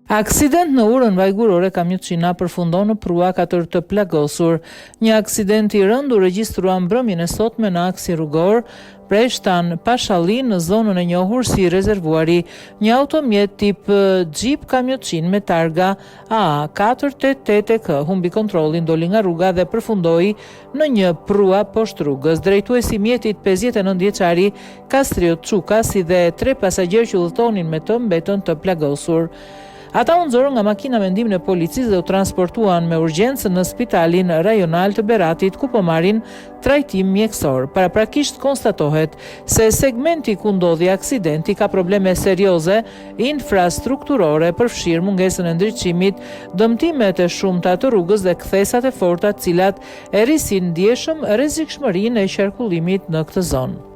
Aksident në urën vajgurore kamionçina përfundon në prua 4 të plagosur. Një aksident I rënd u regjistrua mbrëmjen e sotme në aksin rrugor prej shtan Pashallin në zonën e njohur si Rezervuari. Një automjet tip Jeep kamionçin me targa AA488 humbi kontrollin, doli nga rruga dhe përfundoi në një prua poshtë rrugës. Drejtuesi I mjetit 59 vjeçari Kastriot Çuka si dhe 3 pasagjerë që udhëtonin me të mbetën të plagosur. Ata u nxorën nga makina me ndihmën e policisë dhe u transportuan me urgjencë në spitalin rajonal të Beratit ku po marrin trajtim mjekësor. Paraprakisht konstatohet se segmenti ku ndodhi aksidenti ka probleme serioze infrastrukturore, përfshirë mungesën e ndriçimit, dëmtimet e shumta të rrugës dhe kthesat e forta të cilat e rrisin ndjeshëm rrezikshmërinë e qarkullimit në këtë zonë.